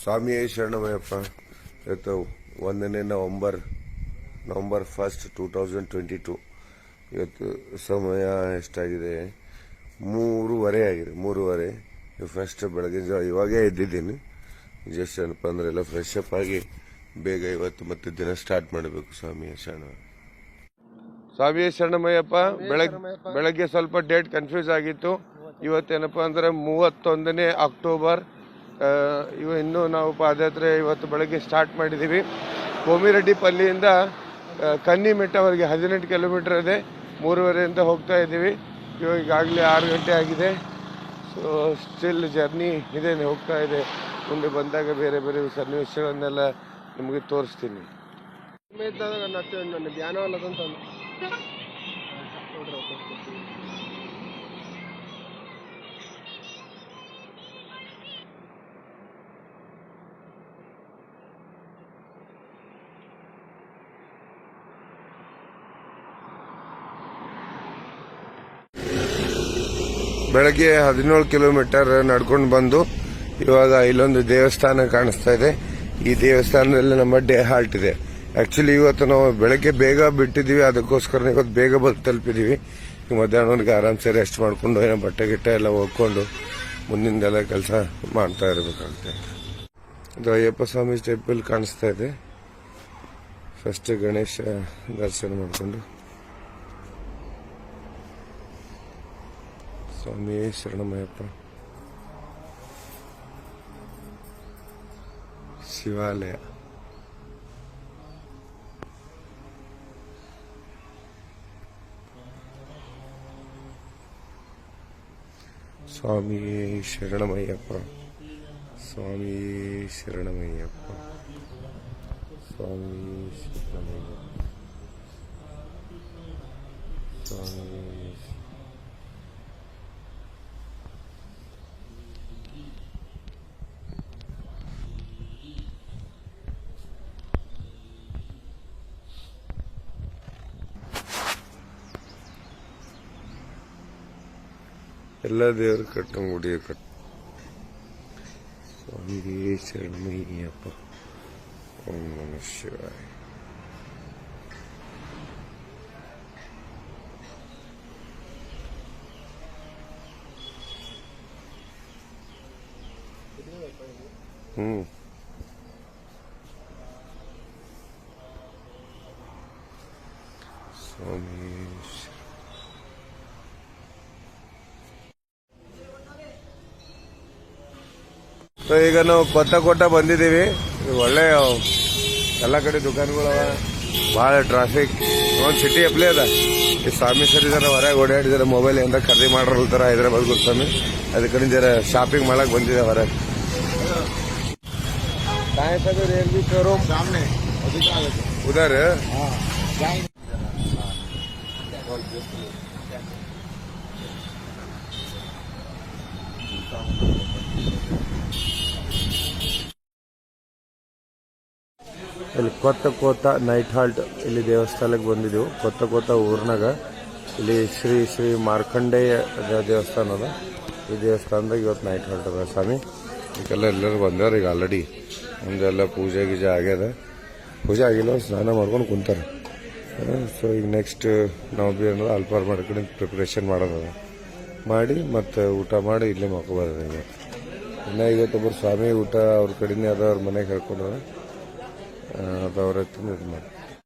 ಸ್ವಾಮಿಯೇ ಶರಣಮಯ್ಯಪ್ಪ. ಇವತ್ತು 1ನೇ ನವೆಂಬರ್ 1st 2022. ಇವತ್ತು ಸಮಯ ಎಷ್ಟಾಗಿದೆ? 3:30 ಆಗಿದೆ. 3:30. ಫಸ್ಟ್ ಬೆಳಗಿನ ಜಾವ ಇವಾಗೇ ಎದ್ದಿದ್ದೀನಿ. ಜಸ್ಟ್ ಏನಪ್ಪ ಅಂದ್ರೆ ಎಲ್ಲ ಫ್ರೆಶ್ ಅಪ್ ಆಗಿ ಬೇಗ ಇವತ್ತು ಮತ್ತೆ ದಿನ ಸ್ಟಾರ್ಟ್ ಮಾಡಬೇಕು. ಸ್ವಾಮಿಯೇ ಶರಣಮಯ್ಯಪ್ಪ. ಬೆಳಗ್ಗೆ ಸ್ವಲ್ಪ ಡೇಟ್ ಕನ್ಫ್ಯೂಸ್ ಆಗಿತ್ತು. ಇವತ್ತೇನಪ್ಪ ಅಂದ್ರೆ 31ನೇ ಅಕ್ಟೋಬರ್. ಇನ್ನೂ ನಾವು ಪಾದಯಾತ್ರೆ ಇವತ್ತು ಬೆಳಗ್ಗೆ ಸ್ಟಾರ್ಟ್ ಮಾಡಿದ್ದೀವಿ. ಕೋಮಿರೆಡ್ಡಿಪಲ್ಲಿಯಿಂದ ಕನ್ನಿಮೆಟ್ಟವರೆಗೆ 18 ಕಿಲೋಮೀಟರ್ ಇದೆ. 3:30 ಹೋಗ್ತಾ ಇದ್ದೀವಿ. ಈಗಾಗಲೇ 6 ಗಂಟೆ ಆಗಿದೆ. ಸೊ ಸ್ಟಿಲ್ ಜರ್ನಿ ಇದೆ, ಹೋಗ್ತಾ ಇದೆ. ಮುಂದೆ ಬಂದಾಗ ಬೇರೆ ಬೇರೆ ಸನ್ನಿವೇಶಗಳನ್ನೆಲ್ಲ ನಿಮಗೆ ತೋರಿಸ್ತೀನಿ. ಬೆಳಗ್ಗೆ 17 ಕಿಲೋಮೀಟರ್ ನಡ್ಕೊಂಡು ಬಂದು ಇವಾಗ ಇಲ್ಲೊಂದು ದೇವಸ್ಥಾನ ಕಾಣಿಸ್ತಾ ಇದೆ. ಈ ದೇವಸ್ಥಾನದಲ್ಲಿ ನಮ್ಮ ಡೇ ಹಾಲ್ಟ್ ಇದೆ. ಆಕ್ಚುಲಿ ಇವತ್ತು ನಾವು ಬೆಳಗ್ಗೆ ಬೇಗ ಬಿಟ್ಟಿದ್ದೀವಿ, ಅದಕ್ಕೋಸ್ಕರ ಇವತ್ತು ಬೇಗ ಬಂದು ತಲುಪಿದ್ದೀವಿ. ಮಧ್ಯಾಹ್ನವರೆಗೆ ಆರಾಮ್ಸೆ ರೆಸ್ಟ್ ಮಾಡಿಕೊಂಡು ಏನೋ ಬಟ್ಟೆ ಗಿಟ್ಟೆ ಎಲ್ಲ ಹೋಗ್ಕೊಂಡು ಮುಂದಿಂದೆಲ್ಲ ಕೆಲಸ ಮಾಡ್ತಾ ಇರಬೇಕಾಗುತ್ತೆ. ಇದು ಅಯ್ಯಪ್ಪ ಸ್ವಾಮಿ ಟೆಂಪಲ್ ಕಾಣಿಸ್ತಾ ಇದೆ. ಫಸ್ಟ್ ಗಣೇಶ ದರ್ಶನ ಮಾಡಿಕೊಂಡು ಸ್ವಾಮಿಯೇ ಶರಣಮಯ್ಯಪ್ಪ. ಶಿವಾಲಯ ಸ್ವಾಮಿಯೇ ಶರಣಮಯ್ಯಪ್ಪ. ಸ್ವಾಮಿಯೇ ಶರಣಮಯ್ಯಪ್ಪ. ಸ್ವಾಮಿಯೇ ಶರಣಮಯ್ಯಪ್ಪ. ಸ್ವಾಮಿಯೇ ಎಲ್ಲ ದೇವರು ಕಟ್ಟಂಗೆ ಗುಡಿಯ ಸ್ವಾಮಿಯೇ ಶರಣಮಯ್ಯಪ್ಪ. ಓಂ ನಮಃ ಶಿವಾಯ. ಸ್ವಾಮಿ ಈಗ ನಾವು ಕೊತ್ತ ಬಂದಿದ್ದೀವಿ. ಒಳ್ಳೆ ಎಲ್ಲ ಕಡೆ ದುಕಾನ್ಗಳವ, ಭಾಳ ಟ್ರಾಫಿಕ್. ಒಂದು ಸಿಟಿ ಅಪ್ಲೇ ಅದ. ಈ ಸ್ವಾಮಿ ಸರ್ ಇದಾರೆ, ಹೊರಗೆ ಓಡಾಡಿದಾರೆ. ಮೊಬೈಲ್ ಏನಾರ ಖರೀದಿ ಮಾಡಿರ್ತಾರ ಹೈದರಾಬಾದ್ ಗೊತ್ತಾಮಿ. ಅದಕ್ಕೆ ಜರ ಶಾಪಿಂಗ್ ಮಾಡಕ್ ಬಂದಿದೆ ಹೊರಗೆ. रेलवे शोरूम सामने उधर है. ಇಲ್ಲಿ ಕೊತ್ತ ನೈಟ್ ಹಾಲ್ಟ್ ಇಲ್ಲಿ ದೇವಸ್ಥಾನಕ್ಕೆ ಬಂದಿದ್ದೆವು. ಕೊತ್ತ ಊರ್ನಾಗ ಇಲ್ಲಿ ಶ್ರೀ ಮಾರ್ಕಂಡೇಯ ದೇವಸ್ಥಾನ ಅದ. ಈ ದೇವಸ್ಥಾನದಾಗ ಇವತ್ತು ನೈಟ್ ಹಾಲ್ಟ್ ಅದ. ಸ್ವಾಮಿ ಈಗೆಲ್ಲ ಎಲ್ಲರೂ ಬಂದವ್ರು. ಈಗ ಆಲ್ರೆಡಿ ನಮ್ದೆಲ್ಲ ಪೂಜೆ ಗೀಜೆ ಆಗ್ಯದ. ಪೂಜೆ ಆಗಿಲ್ಲ, ಸ್ನಾನ ಮಾಡ್ಕೊಂಡು ಕುಂತಾರೆ. ಸೊ ಈಗ ನೆಕ್ಸ್ಟ್ ನಾವು ಬಿ ಅನ್ನೋದು ಅಲ್ಪಾರ್ ಮಾಡ್ಕೊಂಡು ಪ್ರಿಪ್ರೇಷನ್ ಮಾಡೋದದ. ಮಾಡಿ ಮತ್ತು ಊಟ ಮಾಡಿ ಇಲ್ಲೇ ಮಕ್ಕೋಬಾರ್ದು. ಇನ್ನು ಇವತ್ತೊಬ್ಬರು ಸ್ವಾಮಿ ಊಟ ಅವ್ರ ಕಡೆನೇ ಅದ, ಅವ್ರ ಮನೆಗೆ ಹೇಳ್ಕೊಂಡ್ರೆ ಅದು ಅವ್ರ ಹತ್ರ ಇದು ಮಾಡಿ